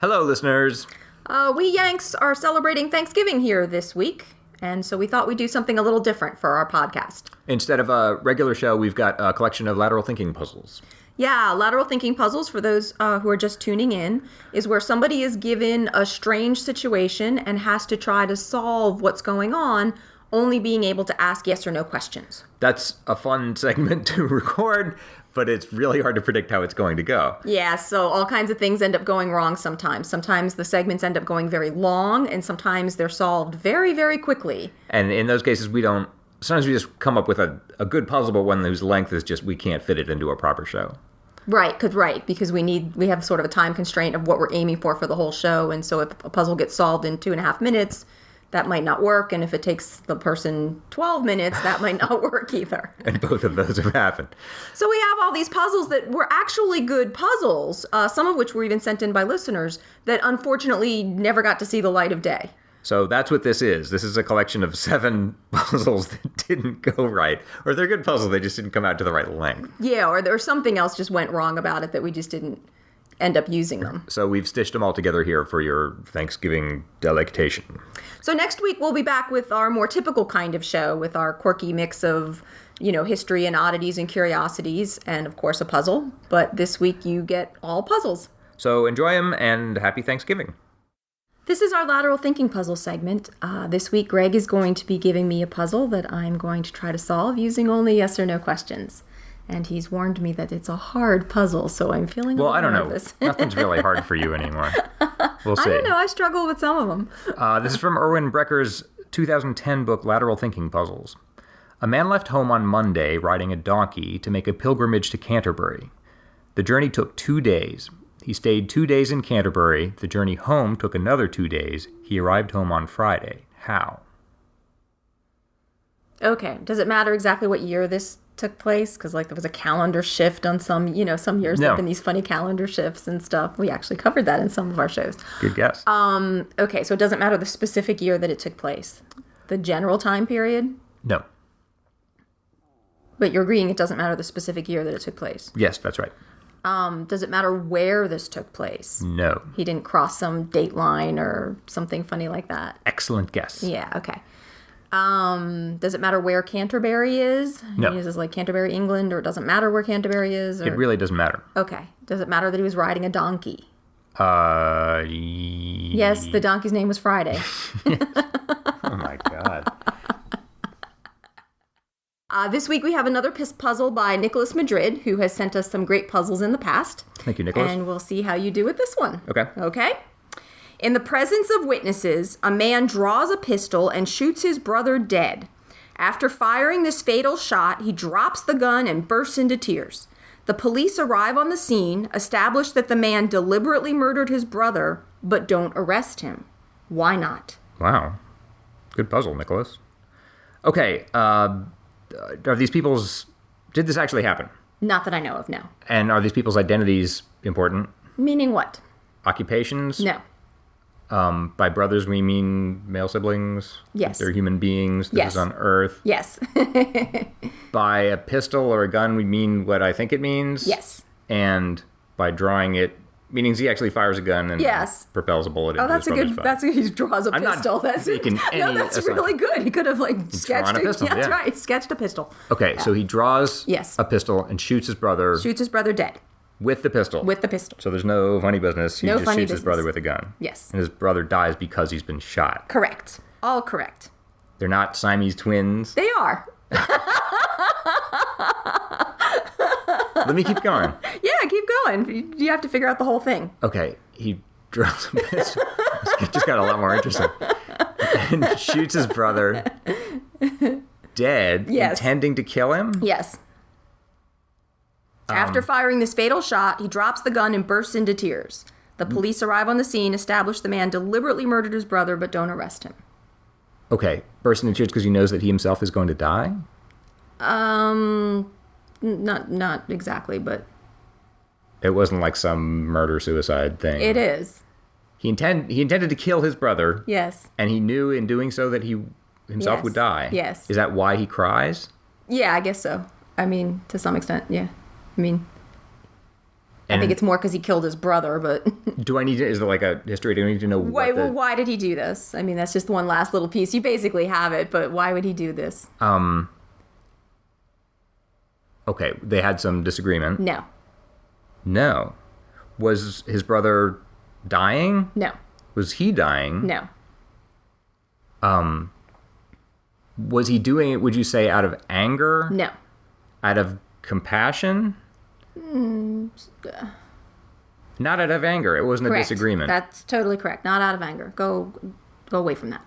Hello, listeners. We Yanks are celebrating Thanksgiving here this week, and so we thought we'd do something a little different for our podcast. Instead of a regular show, we've got a collection of lateral thinking puzzles. Yeah, lateral thinking puzzles, for those who are just tuning in, is where somebody is given a strange situation and has to try to solve what's going on, only being able to ask yes or no questions. That's a fun segment to record, but it's really hard to predict how it's going to go. Yeah, so all kinds of things end up going wrong sometimes. Sometimes the segments end up going very long, and sometimes they're solved very, very quickly. And in those cases, sometimes we just come up with a good puzzle, but one whose length is just, we can't fit it into a proper show. Right, because we have sort of a time constraint of what we're aiming for the whole show, and so if a puzzle gets solved in 2.5 minutes, that might not work, and if it takes the person 12 minutes, that might not work either. And both of those have happened. So we have all these puzzles that were actually good puzzles, some of which were even sent in by listeners, that unfortunately never got to see the light of day. So that's what this is. This is a collection of 7 puzzles that didn't go right. Or they're good puzzles, they just didn't come out to the right length. Yeah, or something else just went wrong about it that we just didn't end up using them. So we've stitched them all together here for your Thanksgiving delectation. So next week we'll be back with our more typical kind of show, with our quirky mix of, history and oddities and curiosities, and of course a puzzle. But this week you get all puzzles. So enjoy them, and happy Thanksgiving. This is our lateral thinking puzzle segment. This week Greg is going to be giving me a puzzle that I'm going to try to solve using only yes or no questions. And he's warned me that it's a hard puzzle, so I'm feeling a little nervous. Well, I don't know. Nothing's really hard for you anymore. We'll see. I don't know. I struggle with some of them. This is from Erwin Brecker's 2010 book, Lateral Thinking Puzzles. A man left home on Monday riding a donkey to make a pilgrimage to Canterbury. The journey took 2 days. He stayed 2 days in Canterbury. The journey home took another 2 days. He arrived home on Friday. How? Okay. Does it matter exactly what year this took place? Because there was a calendar shift on some years there have been these funny calendar shifts and stuff. We actually covered that in some of our shows. Good guess. Okay, so it doesn't matter the specific year that it took place. The general time period? No. But you're agreeing it doesn't matter the specific year that it took place? Yes, that's right. Does it matter where this took place? No. He didn't cross some date line or something funny like that? Excellent guess. Yeah, okay. Does it matter where Canterbury is? No. He uses Canterbury, England, or it doesn't matter where Canterbury is? Or... It really doesn't matter. Okay. Does it matter that he was riding a donkey? Yes, the donkey's name was Friday. Oh my God. This week we have another puzzle by Nicholas Madrid, who has sent us some great puzzles in the past. Thank you, Nicholas. And we'll see how you do with this one. Okay. Okay? In the presence of witnesses, a man draws a pistol and shoots his brother dead. After firing this fatal shot, he drops the gun and bursts into tears. The police arrive on the scene, establish that the man deliberately murdered his brother, but don't arrest him. Why not? Wow. Good puzzle, Nicholas. Okay, are these people's... Did this actually happen? Not that I know of, no. And are these people's identities important? Meaning what? Occupations? No. By brothers, we mean male siblings? Yes. They're human beings. This is on Earth. Yes. By a pistol or a gun, we mean what I think it means? Yes. And by drawing it, meaning he actually fires a gun and propels a bullet into his brother's butt. That's good. He draws a pistol. That's really good. He could have sketched a pistol. That's right. Sketched a pistol. Okay, so he draws a pistol and shoots his brother. Shoots his brother dead. With the pistol. With the pistol. So there's no funny business. He just shoots his brother with a gun. Yes. And his brother dies because he's been shot. Correct. All correct. They're not Siamese twins. They are. Let me keep going. Yeah, keep going. You have to figure out the whole thing. Okay. He draws a pistol. It just got a lot more interesting. And shoots his brother dead, intending to kill him? Yes. After firing this fatal shot, he drops the gun and bursts into tears. The police arrive on the scene, establish the man deliberately murdered his brother, but don't arrest him. Okay, bursts into tears because he knows that he himself is going to die? Not exactly, but... It wasn't like some murder-suicide thing. It is. He intended to kill his brother. Yes. And he knew in doing so that he himself would die. Yes. Is that why he cries? Yeah, I guess so. I mean, to some extent, yeah. I mean, I think it's more because he killed his brother, but... Do I need to... Is there like a history? Do I need to know why did he do this? I mean, that's just one last little piece. You basically have it, but why would he do this? Okay, they had some disagreement. No. Was his brother dying? No. Was he dying? No. Was he doing it, would you say, out of anger? No. Out of compassion? Not out of anger. It wasn't Correct. a disagreement. That's totally correct. Not out of anger. Go away from that.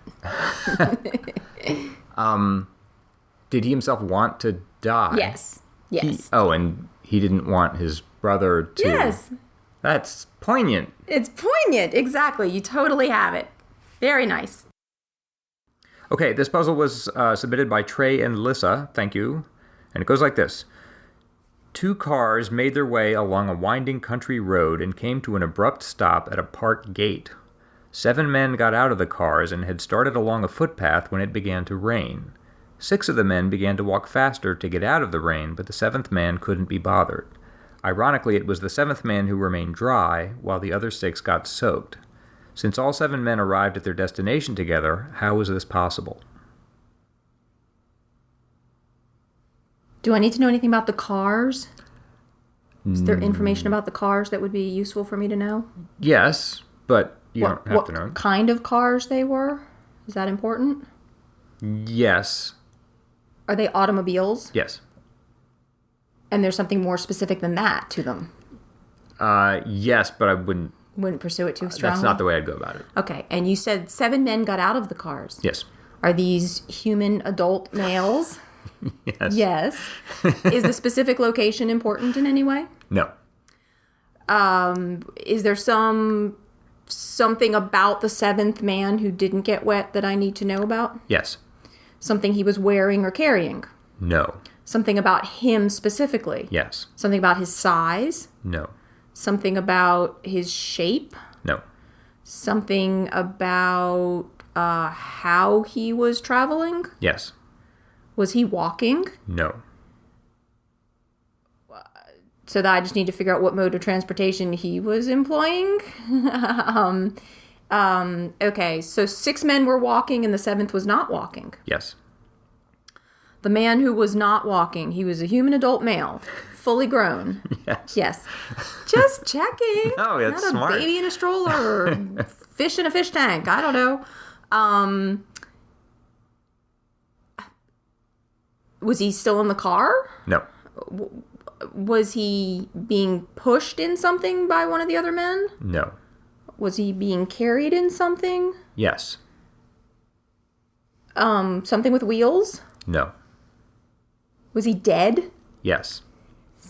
Did he himself want to die? Yes. And he didn't want his brother to... Yes. That's poignant. It's poignant. Exactly. You totally have it. Very nice. Okay, this puzzle was submitted by Trey and Lissa. Thank you. And it goes like this. 2 cars made their way along a winding country road and came to an abrupt stop at a park gate. 7 men got out of the cars and had started along a footpath when it began to rain. 6 of the men began to walk faster to get out of the rain, but the 7th man couldn't be bothered. Ironically, it was the 7th man who remained dry, while the other 6 got soaked. Since all 7 men arrived at their destination together, how was this possible? Do I need to know anything about the cars? Is there information about the cars that would be useful for me to know? Yes, but you don't have to know. What kind of cars they were? Is that important? Yes. Are they automobiles? Yes. And there's something more specific than that to them? Yes, but I wouldn't pursue it too strongly? That's not the way I'd go about it. Okay, and you said 7 men got out of the cars. Yes. Are these human adult males? Yes. Yes. Is the specific location important in any way? No. Is there something about the 7th man who didn't get wet that I need to know about? Yes. Something he was wearing or carrying? No. Something about him specifically? Yes. Something about his size? No. Something about his shape? No. Something about how he was traveling? Yes. Was he walking? No. So that I just need to figure out what mode of transportation he was employing? Okay, so 6 men were walking and the 7th was not walking. Yes. The man who was not walking, he was a human adult male, fully grown. Yes. Yes. Just checking. No, that's not smart. A baby in a stroller or fish in a fish tank. I don't know. Was he still in the car? No. Was he being pushed in something by one of the other men? No. Was he being carried in something? Yes. Something with wheels? No. Was he dead? Yes.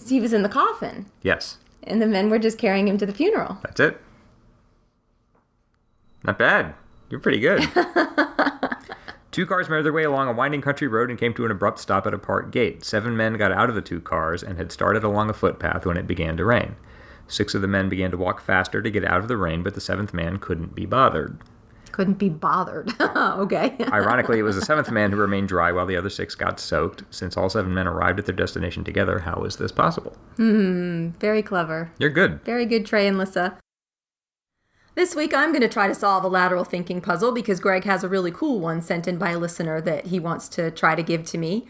He was in the coffin. Yes. And the men were just carrying him to the funeral. That's it. Not bad. You're pretty good. 2 cars made their way along a winding country road and came to an abrupt stop at a park gate. 7 men got out of the 2 cars and had started along a footpath when it began to rain. 6 of the men began to walk faster to get out of the rain, but the 7th man couldn't be bothered. Couldn't be bothered. Okay. Ironically, it was the 7th man who remained dry while the other 6 got soaked. Since all 7 men arrived at their destination together, how is this possible? Very clever. You're good. Very good, Trey and Lissa. This week, I'm going to try to solve a lateral thinking puzzle because Greg has a really cool one sent in by a listener that he wants to try to give to me.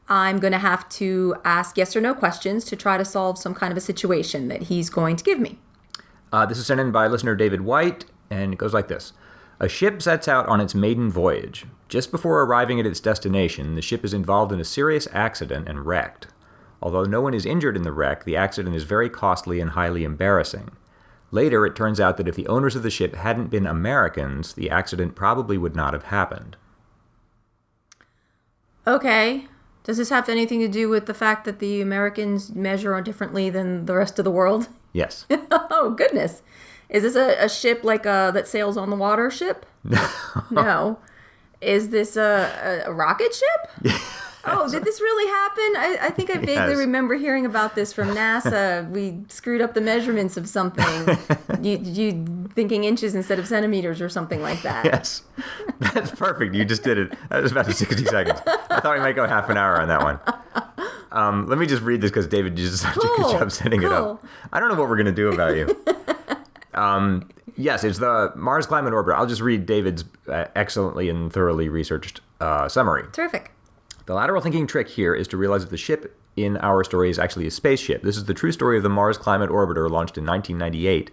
I'm going to have to ask yes or no questions to try to solve some kind of a situation that he's going to give me. This is sent in by listener David White, and it goes like this. A ship sets out on its maiden voyage. Just before arriving at its destination, the ship is involved in a serious accident and wrecked. Although no one is injured in the wreck, the accident is very costly and highly embarrassing. Later, it turns out that if the owners of the ship hadn't been Americans, the accident probably would not have happened. Okay. Does this have anything to do with the fact that the Americans measure differently than the rest of the world? Yes. Oh, goodness. Is this a ship like that sails on the water ship? No. Is this a rocket ship? Oh, did this really happen? I think I vaguely remember hearing about this from NASA. We screwed up the measurements of something. You thinking inches instead of centimeters or something like that. Yes. That's perfect. You just did it. That was about 60 seconds. I thought we might go half an hour on that one. Let me just read this because David did such a good job setting it up. I don't know what we're going to do about you. Yes, it's the Mars Climate Orbiter. I'll just read David's excellently and thoroughly researched summary. Terrific. The lateral thinking trick here is to realize that the ship in our story is actually a spaceship. This is the true story of the Mars Climate Orbiter, launched in 1998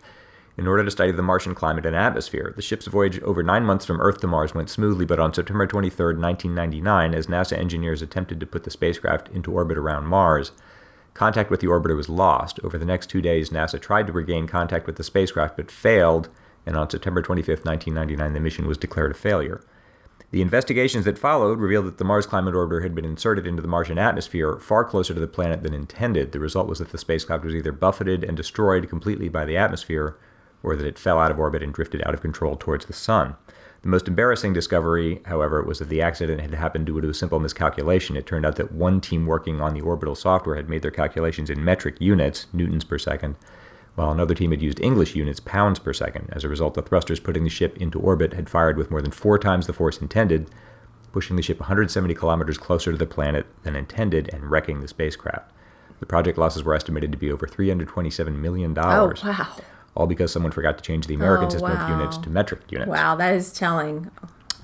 in order to study the Martian climate and atmosphere. The ship's voyage over 9 months from Earth to Mars went smoothly, but on September 23, 1999, as NASA engineers attempted to put the spacecraft into orbit around Mars, contact with the orbiter was lost. Over the next 2 days, NASA tried to regain contact with the spacecraft, but failed, and on September 25, 1999, the mission was declared a failure. The investigations that followed revealed that the Mars Climate Orbiter had been inserted into the Martian atmosphere far closer to the planet than intended. The result was that the spacecraft was either buffeted and destroyed completely by the atmosphere, or that it fell out of orbit and drifted out of control towards the sun. The most embarrassing discovery, however, was that the accident had happened due to a simple miscalculation. It turned out that one team working on the orbital software had made their calculations in metric units, newtons per second, while another team had used English units, pounds per second. As a result, the thrusters putting the ship into orbit had fired with more than 4 times the force intended, pushing the ship 170 kilometers closer to the planet than intended and wrecking the spacecraft. The project losses were estimated to be over $327 million. Oh, wow. All because someone forgot to change the American system of units to metric units. Wow, that is telling.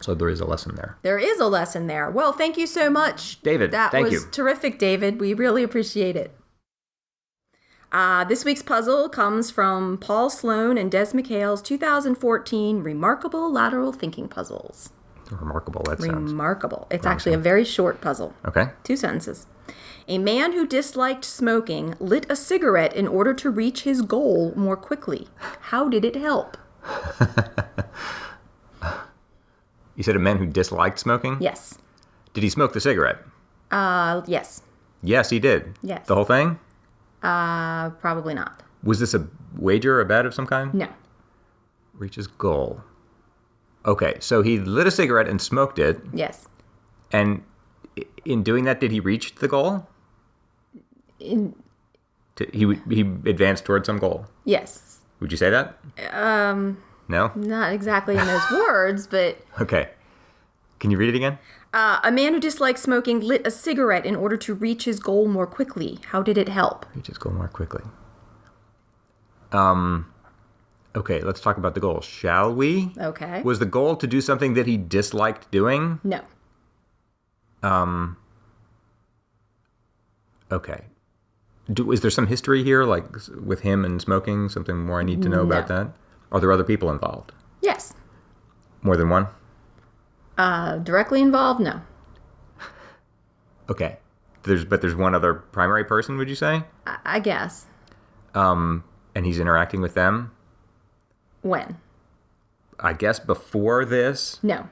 So there is a lesson there. There is a lesson there. Well, thank you so much, David. Thank you. That was terrific, David. We really appreciate it. This week's puzzle comes from Paul Sloan and Des McHale's 2014 Remarkable Lateral Thinking Puzzles. Remarkable, that sounds. Remarkable. It's actually a very short puzzle. Okay. 2 sentences. A man who disliked smoking lit a cigarette in order to reach his goal more quickly. How did it help? You said a man who disliked smoking? Yes. Did he smoke the cigarette? Yes. Yes, he did. Yes. The whole thing? Probably not. Was this a wager, a bet of some kind? No. Reach his goal. Okay, so he lit a cigarette and smoked it. Yes. And in doing that, did he reach the goal? He advanced towards some goal. Yes. Would you say that? No? Not exactly in those words, but... Okay. Can you read it again? A man who disliked smoking lit a cigarette in order to reach his goal more quickly. How did it help? Reach his goal more quickly. Okay, let's talk about the goal, shall we? Okay. Was the goal to do something that he disliked doing? No. Okay. Is there some history here, like with him and smoking? Something more I need to know about that? Are there other people involved? Yes. More than one? Directly involved? No. Okay. There's one other primary person, would you say? I guess. And he's interacting with them? When? I guess before this? No.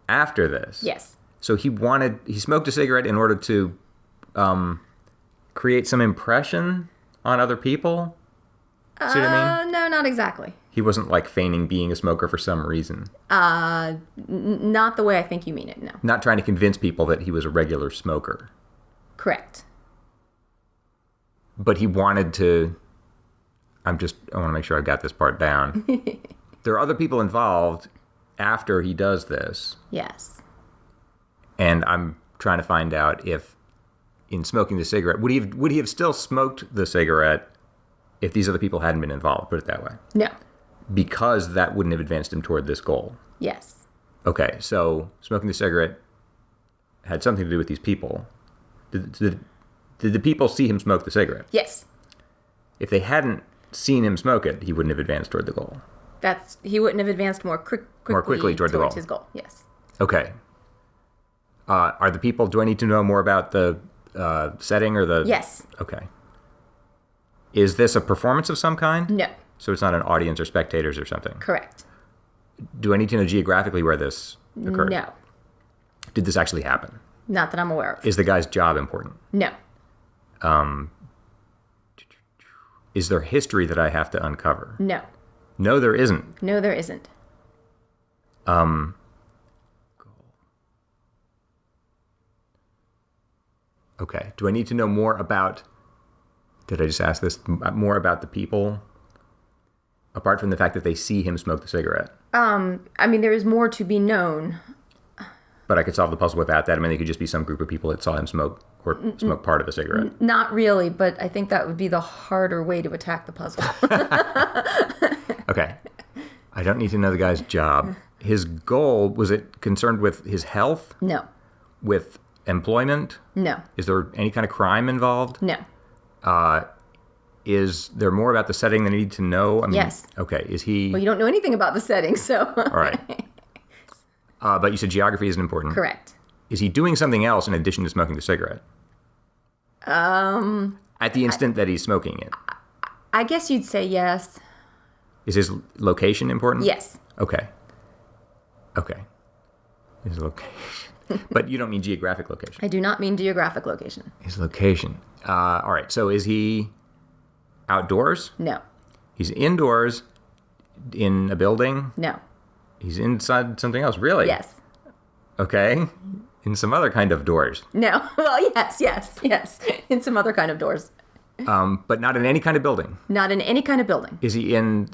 After this? Yes. So he smoked a cigarette in order to create some impression on other people? See what I mean? No, not exactly. He wasn't like feigning being a smoker for some reason. Not the way I think you mean it, no. Not trying to convince people that he was a regular smoker. Correct. But he wanted to... I want to make sure I got this part down. There are other people involved after he does this. Yes. And I'm trying to find out if in smoking the cigarette, would he have still smoked the cigarette if these other people hadn't been involved, put it that way? No. Because that wouldn't have advanced him toward this goal. Yes. Okay, so smoking the cigarette had something to do with these people. Did the people see him smoke the cigarette? Yes. If they hadn't seen him smoke it, he wouldn't have advanced toward the goal. He wouldn't have advanced more quickly toward towards his goal. Yes. Okay. Are the people... Do I need to know more about the setting or the... Yes. Okay. Is this a performance of some kind? No. So it's not an audience or spectators or something? Correct. Do I need to know geographically where this occurred? No. Did this actually happen? Not that I'm aware of. Is the guy's job important? No. Is there history that I have to uncover? No. No, there isn't. No, there isn't. Okay. Do I need to know more about... Did I just ask this? More about the people? Apart from the fact that they see him smoke the cigarette. I mean, there is more to be known. But I could solve the puzzle without that. I mean, it could just be some group of people that saw him smoke or smoke part of a cigarette? Not really, but I think that would be the harder way to attack the puzzle. Okay. I don't need to know the guy's job. His goal, was it concerned with his health? No. With employment? No. Is there any kind of crime involved? No. Is there more about the setting than you need to know? I mean, Yes. Okay. Is he... Well, you don't know anything about the setting, so... All right. But you said geography isn't important. Correct. Is he doing something else in addition to smoking the cigarette? At the instant that he's smoking it. I guess you'd say yes. Is his location important? Yes. Okay. His location. But you don't mean geographic location. I do not mean geographic location. His location. All right. So is he outdoors? No. He's indoors in a building? No. He's inside something else? Really? Yes. Okay. In some other kind of doors. No. Well, yes. In some other kind of doors. But not in any kind of building. Not in any kind of building. Is he in...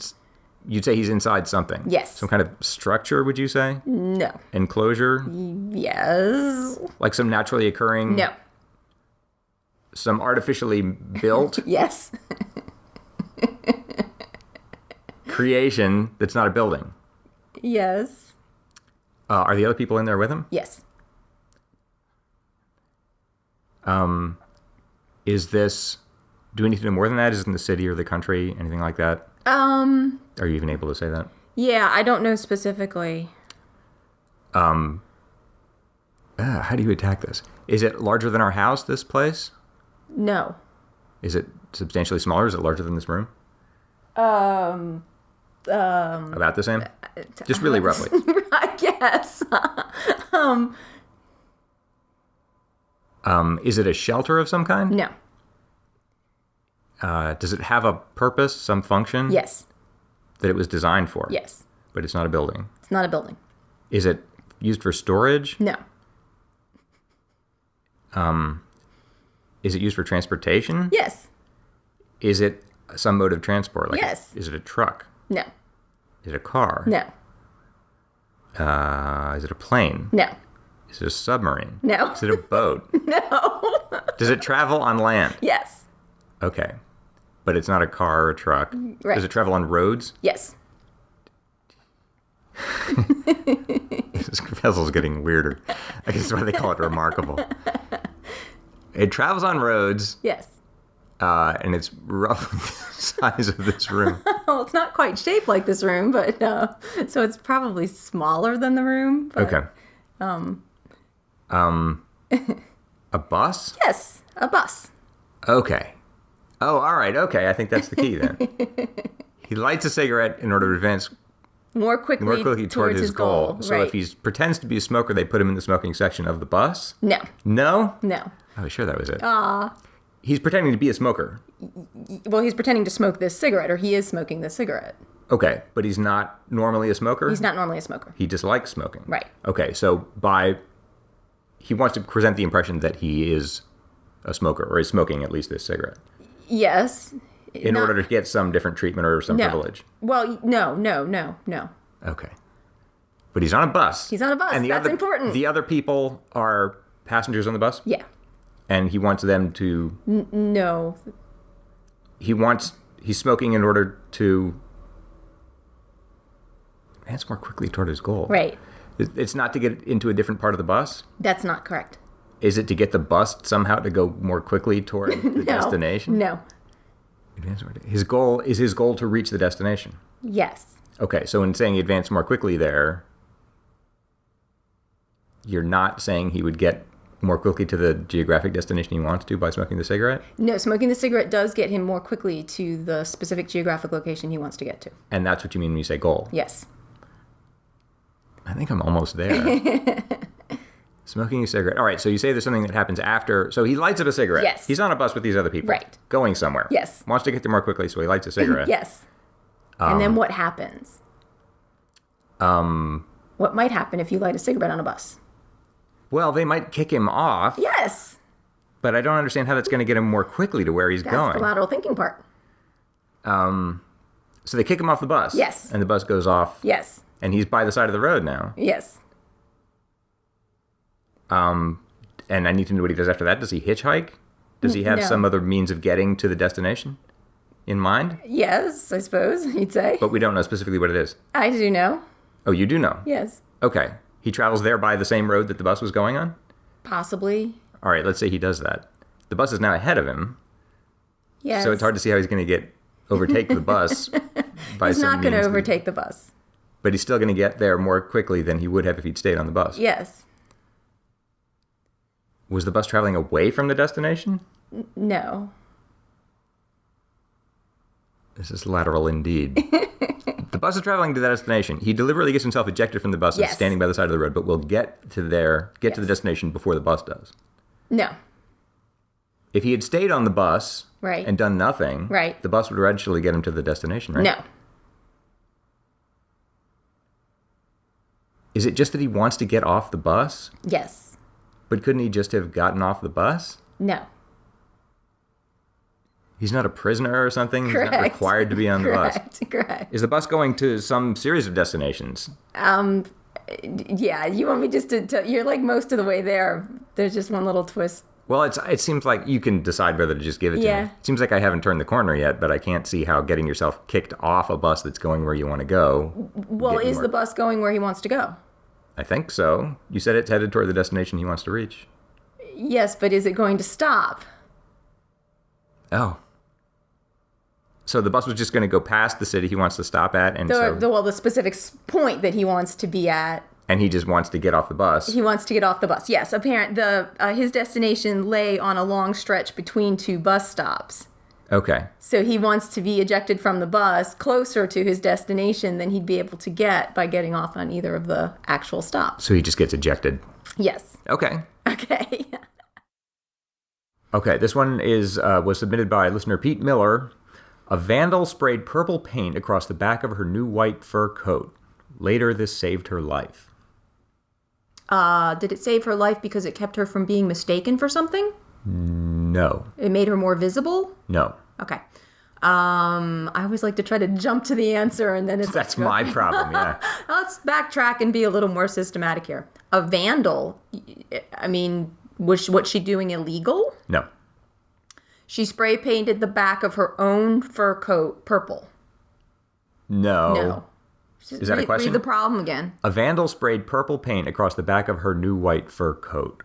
You'd say he's inside something? Yes. Some kind of structure, would you say? No. Enclosure? Yes. Like some naturally occurring... No. Some artificially built Yes. creation that's not a building? Yes. Are the other people in there with him? Yes. Is this... Do we need to know more than that? Is it in the city or the country? Anything like that? Are you even able to say that? Yeah, I don't know specifically. How do you attack this? Is it larger than our house, this place? No. Is it substantially smaller? Is it larger than this room? About the same? Just really roughly. I guess. Is it a shelter of some kind? No. Does it have a purpose, some function? Yes. That it was designed for? Yes. But it's not a building? It's not a building. Is it used for storage? No. Is it used for transportation? Yes. Is it some mode of transport? Like Yes. Is it a truck? No. Is it a car? No. Is it a plane? No. Is it a submarine? No. Is it a boat? No. Does it travel on land? Yes. Okay. But it's not a car or a truck. Right. Does it travel on roads? Yes. This puzzle's getting weirder. I guess that's why they call it remarkable. It travels on roads, Yes. and it's roughly the size of this room. Well, it's not quite shaped like this room, but so it's probably smaller than the room. But, Okay. A bus? Yes, a bus. Okay. Oh, all right. Okay, I think that's the key then. He lights a cigarette in order to advance More quickly toward his goal. So right. if he pretends to be a smoker, they put him in the smoking section of the bus? No. No? No. I was sure that was it. He's pretending to be a smoker. Well, he's pretending to smoke this cigarette, or he is smoking this cigarette. Okay, but he's not normally a smoker? He's not normally a smoker. He dislikes smoking. Right. Okay, so he wants to present the impression that he is a smoker, or is smoking at least this cigarette. Yes. In order to get some different treatment or some privilege. Well, no. Okay. But he's on a bus. He's on a bus. And That's important. The other people are passengers on the bus? Yeah. And he wants them to... No. He's smoking in order to advance more quickly toward his goal. Right. It's not to get into a different part of the bus? That's not correct. Is it to get the bus somehow to go more quickly toward the destination? No. His goal to reach the destination. Yes. Okay, so in saying he advanced more quickly there, you're not saying he would get more quickly to the geographic destination he wants to by smoking the cigarette? No, smoking the cigarette does get him more quickly to the specific geographic location he wants to get to. And that's what you mean when you say goal? Yes. I think I'm almost there. Smoking a cigarette. All right, so you say there's something that happens after. So he lights up a cigarette. Yes. He's on a bus with these other people. Right. Going somewhere. Yes. Wants to get there more quickly, so he lights a cigarette. Yes. And then what happens? What might happen if you light a cigarette on a bus? Well, they might kick him off. Yes. But I don't understand how that's going to get him more quickly to where he's That's going. the lateral thinking part. So they kick him off the bus. Yes. And the bus goes off. Yes. And he's by the side of the road now. Yes. And And I need to know what he does after that. Does he hitchhike? Does he have No. some other means of getting to the destination in mind? Yes, I suppose you'd say. But we don't know specifically what it is. I do know. Oh, you do know? Yes. Okay. He travels there by the same road that the bus was going on? Possibly. All right, let's say he does that. The bus is now ahead of him, Yes. so it's hard to see how he's going to overtake the bus by He's some not going to means. overtake the bus. But he's still going to get there more quickly than he would have if he'd stayed on the bus. Yes. Was the bus traveling away from the destination? No. This is lateral indeed. The bus is traveling to the destination. He deliberately gets himself ejected from the bus and is Yes. standing by the side of the road, but will get to the destination before the bus does. No. If he had stayed on the bus Right. and done nothing, Right. the bus would eventually get him to the destination, right? No. Is it just that he wants to get off the bus? Yes. But couldn't he just have gotten off the bus? No. He's not a prisoner or something? Correct. He's not required to be on the bus. Correct. Is the bus going to some series of destinations? Yeah, you want me just to tell, you're like most of the way there. There's just one little twist. Well, it seems like you can decide whether to just give it to Yeah. me. It seems like I haven't turned the corner yet, but I can't see how getting yourself kicked off a bus that's going where you want to go. Well, get you is more- the bus going where he wants to go? I think so. You said it's headed toward the destination he wants to reach. Yes, but is it going to stop? Oh. So the bus was just going to go past the city he wants to stop at, and The specific point that he wants to be at. and he just wants to get off the bus. He wants to get off the bus. Yes, his destination lay on a long stretch between two bus stops. Okay. So he wants to be ejected from the bus closer to his destination than he'd be able to get by getting off on either of the actual stops. So he just gets ejected. Yes. Okay. Okay. Okay, this one was submitted by listener Pete Miller. A vandal sprayed purple paint across the back of her new white fur coat. Later, this saved her life. Did it save her life because it kept her from being mistaken for something? No. It made her more visible? No. Okay. I always like to try to jump to the answer and then it's... That's my problem, yeah. Let's backtrack and be a little more systematic here. A vandal, I mean, what's she doing illegal? No. She spray painted the back of her own fur coat purple. No. No. Is that a question? Read the problem again. A vandal sprayed purple paint across the back of her new white fur coat.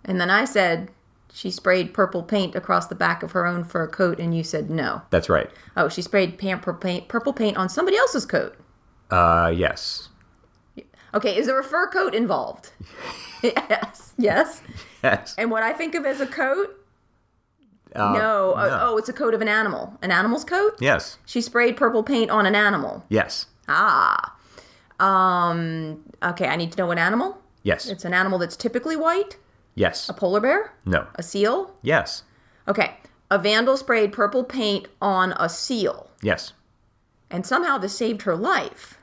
And then I said she sprayed purple paint across the back of her own fur coat, and you said no. That's right. Oh, she sprayed purple paint on somebody else's coat. Yes. Okay, is there a fur coat involved? Yes. Yes. Yes. And what I think of as a coat? No. Oh, it's a coat of an animal. An animal's coat? Yes. She sprayed purple paint on an animal. Yes. Ah. Okay, I need to know what animal. Yes. It's an animal that's typically white. Yes. A polar bear? No. A seal? Yes. Okay. A vandal sprayed purple paint on a seal. Yes. And somehow this saved her life.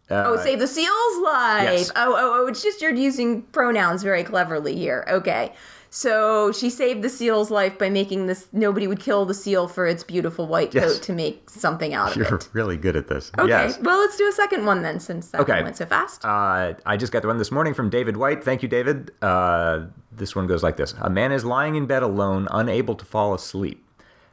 It saved the seal's life. Yes. Oh, it's just you're using pronouns very cleverly here. Okay. So she saved the seal's life by making this, nobody would kill the seal for its beautiful white Yes. coat to make something out of You're it. really good at this. Okay. Yes. Well, let's do a second one then, since that one went so fast. I just got the one this morning from David White. Thank you, David. This one goes like this. A man is lying in bed alone, unable to fall asleep.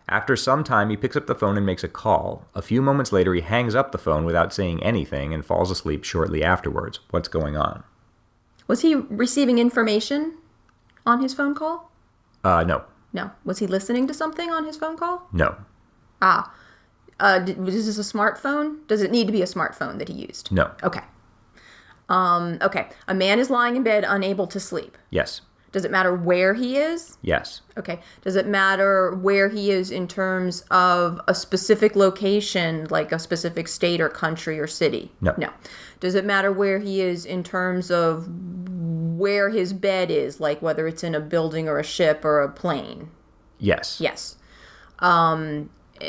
After some time, he picks up the phone and makes a call. A few moments later, he hangs up the phone without saying anything and falls asleep shortly afterwards. What's going on? Was he receiving information on his phone call? No. No. Was he listening to something on his phone call? No. Was this a smartphone? Does it need to be a smartphone that he used? No. Okay. Okay. A man is lying in bed unable to sleep. Yes. Does it matter where he is? Yes. Okay. Does it matter where he is in terms of a specific location, like a specific state or country or city? No. No. Does it matter where he is in terms of where his bed is, like whether it's in a building or a ship or a plane? Yes. Yes.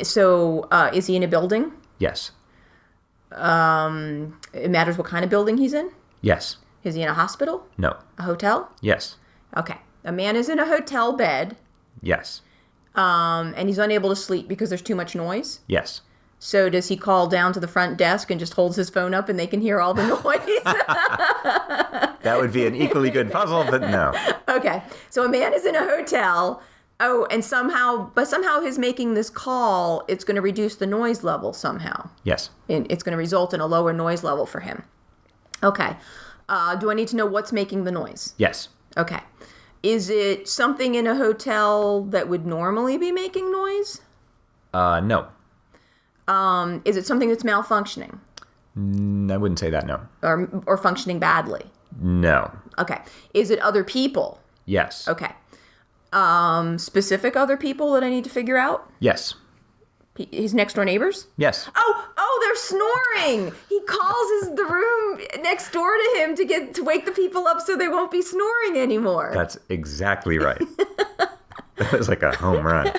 So is he in a building? Yes. It matters what kind of building he's in? Yes. Is he in a hospital? No. A hotel? Yes. Okay. A man is in a hotel bed, Yes. and he's unable to sleep because there's too much noise. Yes. So does he call down to the front desk and just holds his phone up and they can hear all the noise? That would be an equally good puzzle, but no. Okay. So a man is in a hotel. Oh, and somehow his making this call, it's going to reduce the noise level somehow. Yes. And it's going to result in a lower noise level for him. Okay. Do I need to know what's making the noise? Yes. Okay. Is it something in a hotel that would normally be making noise? No. Is it something that's malfunctioning? I wouldn't say that, no. Or functioning badly? No. Okay. Is it other people? Yes. Okay. Specific other people that I need to figure out? Yes. His next door neighbors? Yes. Oh, they're snoring. He calls the room next door to him to wake the people up so they won't be snoring anymore. That's exactly right. That was like a home run.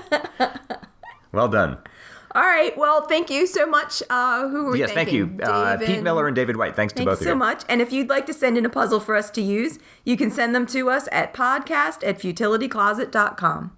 Well done. All right. Well, thank you so much. Who were we Yes, thank you. Pete Miller and David White. Thanks to both of you. Thank you so much. And if you'd like to send in a puzzle for us to use, you can send them to us at podcast@futilitycloset.com.